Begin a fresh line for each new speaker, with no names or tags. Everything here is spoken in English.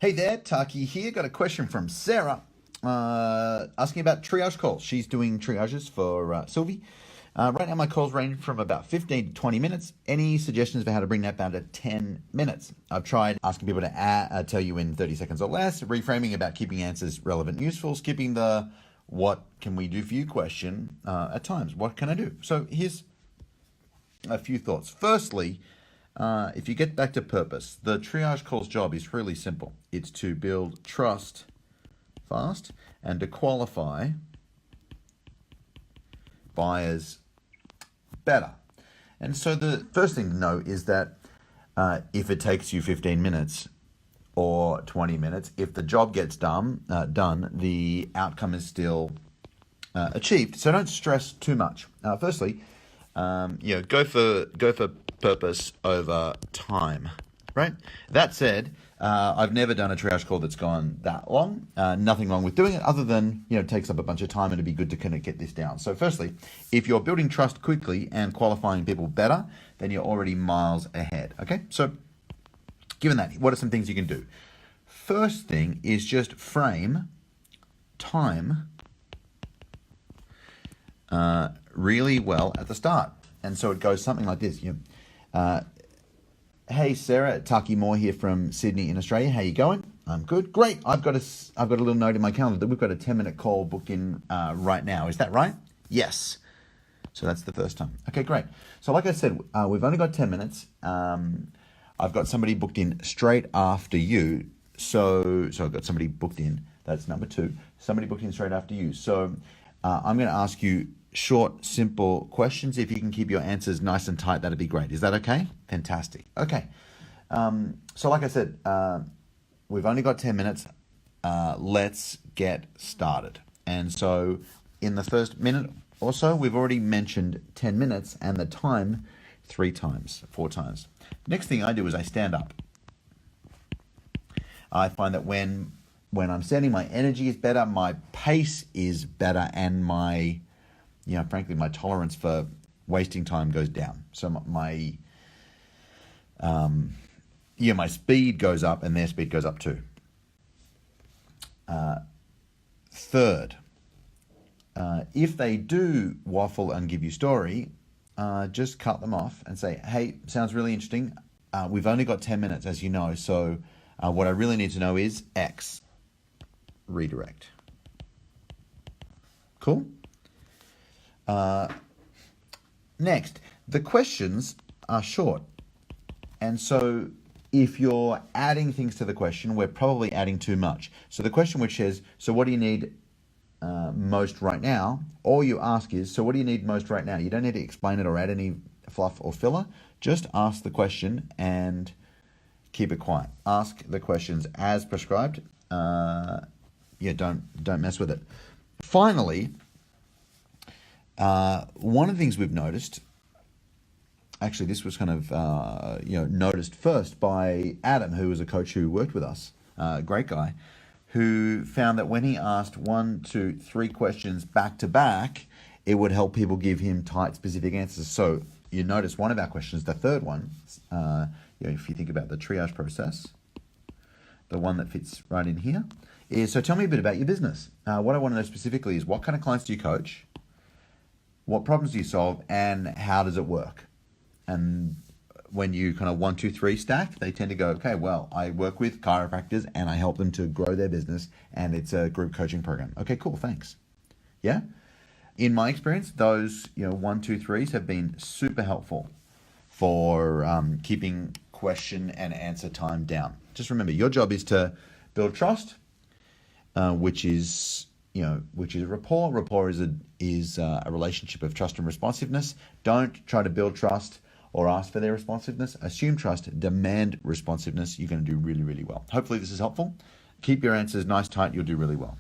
Hey there, Taki here. Got a question from Sarah asking about triage calls. She's doing triages for Sylvie. Right now, my calls range from about 15 to 20 minutes. Any suggestions for how to bring that down to 10 minutes? I've tried asking people to tell you in 30 seconds or less, reframing about keeping answers relevant and useful, skipping the what can we do for you question at times. What can I do? So here's a few thoughts. Firstly, if you get back to purpose, the triage calls job is really simple. It's to build trust fast and to qualify buyers better. And so the first thing to know is that if it takes you 15 minutes or 20 minutes, if the job gets done, the outcome is still achieved. So don't stress too much. Firstly, go for purpose over time, right? That said, I've never done a triage call that's gone that long. Nothing wrong with doing it other than, it takes up a bunch of time and it'd be good to kind of get this down. So firstly, if you're building trust quickly and qualifying people better, then you're already miles ahead, okay? So given that, what are some things you can do? First thing is just frame time really well at the start. And so it goes something like this. Hey Sarah, Taki Moore here from Sydney in Australia. How you going? I'm good. Great. I've got a little note in my calendar that we've got a 10-minute call booked in right now. Is that right? Yes. So that's the first time. Okay, great. So like I said, we've only got 10 minutes. I've got somebody booked in straight after you. So I've got somebody booked in. That's number 2. Somebody booked in straight after you. So I'm going to ask you short, simple questions. If you can keep your answers nice and tight, that'd be great. Is that okay? Fantastic. Okay. So like I said, we've only got 10 minutes. Let's get started. And so in the first minute or so, we've already mentioned 10 minutes and the time 4 times. Next thing I do is I stand up. I find that when I'm standing, my energy is better, my pace is better, and my frankly, my tolerance for wasting time goes down. So my speed goes up and their speed goes up too. Third, if they do waffle and give you story, just cut them off and say, hey, sounds really interesting. We've only got 10 minutes, as you know, so what I really need to know is X. Redirect. Cool? Next, the questions are short. And so if you're adding things to the question, we're probably adding too much. So the question which says, so what do you need most right now? All you ask is, so what do you need most right now? You don't need to explain it or add any fluff or filler. Just ask the question and keep it quiet. Ask the questions as prescribed. Don't mess with it. Finally, one of the things we've noticed, actually this was kind of noticed first by Adam, who was a coach who worked with us, great guy, who found that when he asked 1, 2, 3 questions back to back, it would help people give him tight, specific answers. So you notice one of our questions, the third one, if you think about the triage process, the one that fits right in here, is, so tell me a bit about your business. What I want to know specifically is, what kind of clients do you coach? What problems do you solve, and how does it work? And when you kind of 1, 2, 3 stack, they tend to go, okay, well, I work with chiropractors and I help them to grow their business, and it's a group coaching program. Okay, cool, thanks. Yeah? In my experience, those 1, 2, 3s have been super helpful for keeping question and answer time down. Just remember, your job is to build trust, which is rapport. Rapport is a relationship of trust and responsiveness. Don't try to build trust or ask for their responsiveness. Assume trust, demand responsiveness. You're going to do really, really well. Hopefully this is helpful. Keep your answers nice, tight. You'll do really well.